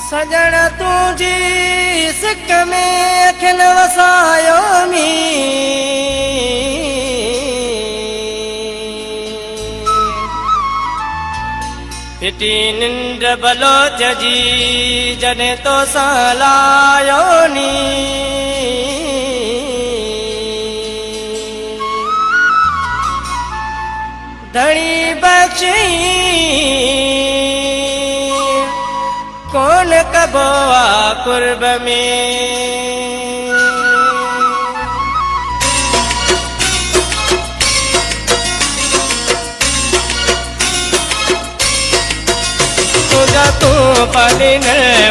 सजण तुझी सिक में अखिल वसायो मी पिटी निंड बलोच जी जने तो सालायो नी धड़ी बख्शी कौन कबोआ कुर्ब में तुझा तू पलिन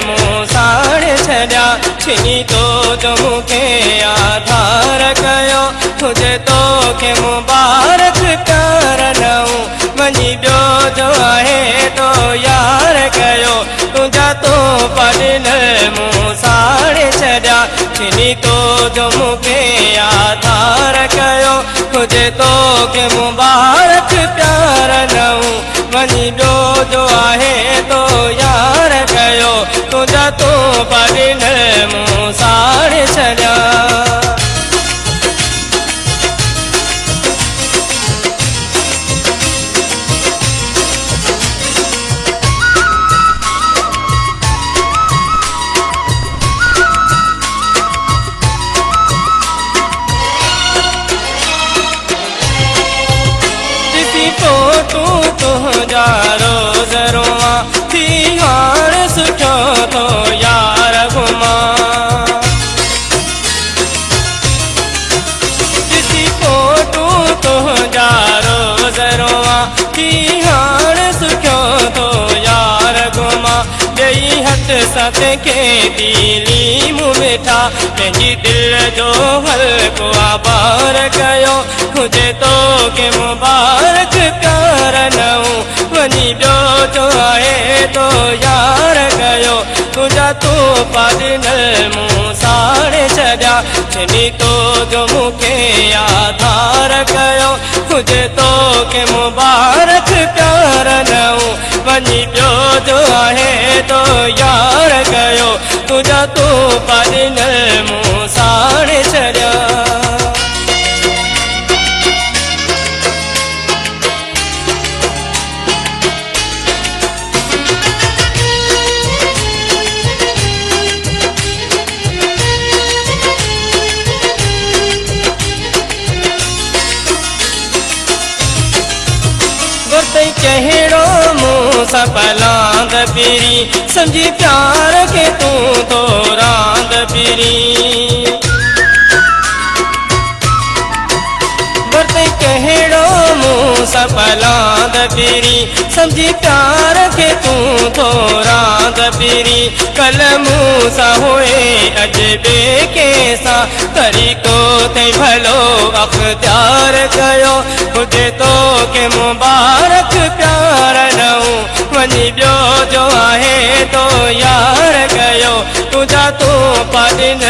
मुँह साड़ छड़ा छिनी तो जो मुखे आधार कयो तुझे तो के मुबारक प्यार नऊं वनी बियो जो आहे तो यार कयो तुझा तो पलिन मुँह साड़ छड़ा छिनी तो जो मुखे आधार कयो तुझे तो के मुबारक प्यार नऊं वनी बियो जो आहे तो यार कयो तुझा तो पलिन मुँह साड़ छड़ा तुझा रोज़ रोआ थी हार सुठो तो यार घुमा किसी फोटू तुझा रोज़ रोआ थी हार सुठो तो यार घुमा जई हथ सत के दिली मुँह मिठा पंहिंजी दिल जो हल्को आबार कयो तुझे तो के मुबारक प्यार नऊं वनी बियो जो आहे तो यार कयो तुझा तू पलिन मुँह साड़ छड़ा छिनी तो जो मुखे आधार कयो तुझे तो के मुबारक प्यार नऊं वनी बियो जो आहे तो यार कयो तुझा तू पलिन मुँह साड़ छड़ा कहिड़ो मुँह सपलांद पीरी समझी प्यार के तू तो रांद पीरी बरते कहिड़ो मुँह सपलांद पीरी समझी प्यार के तू तो रांद पीरी कल मुँह सा होए अजबे के सा तरीको ते भलो अख्तियार कयो तुझे तो के मुबारक प्यार नऊं वनी बियो जो आहे तो यार कयो तुझा तो पलिन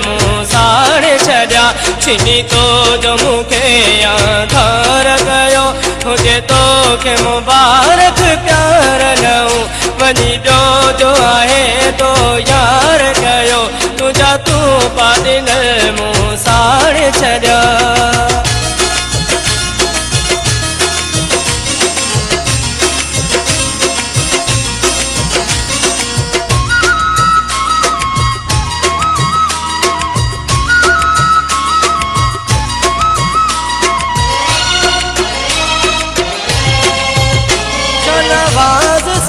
मुँह साड़ छड़ा छिनी तो जो मुखे आधार कयो तुझे तो के मुबारक प्यार नऊं वनी बियो जो आहे तो यार कयो तुझा तू पलिन मुँह साड़ छड़ा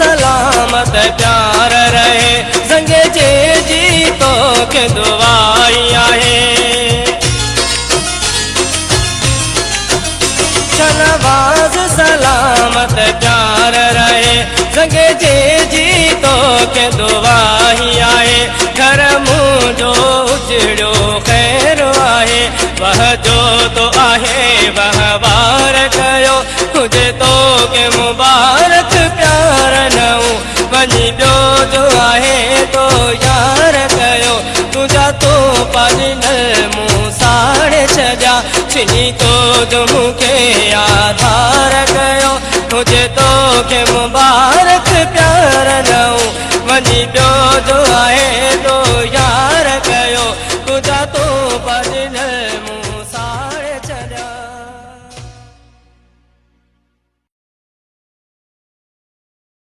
सलामत प्यार रहे संगे जे जी तो के दुआई आहे शनवाज सलामत प्यार रहे संगे जे जी तो के दुआई आहे घर मुँह जो उजड़ो खैर आहे वह जो तो आहे वह बार कयो तुझे तो के मुबारक प्यार नऊं वनी बियो जो आहे तो यार कयो तुझा तो पलिन मुँह साड़ छड़ा छिनी तो जो मुखे आधार कयो तुझे तो के मुबारक प्यार नऊं वनी बियो जो वॾनि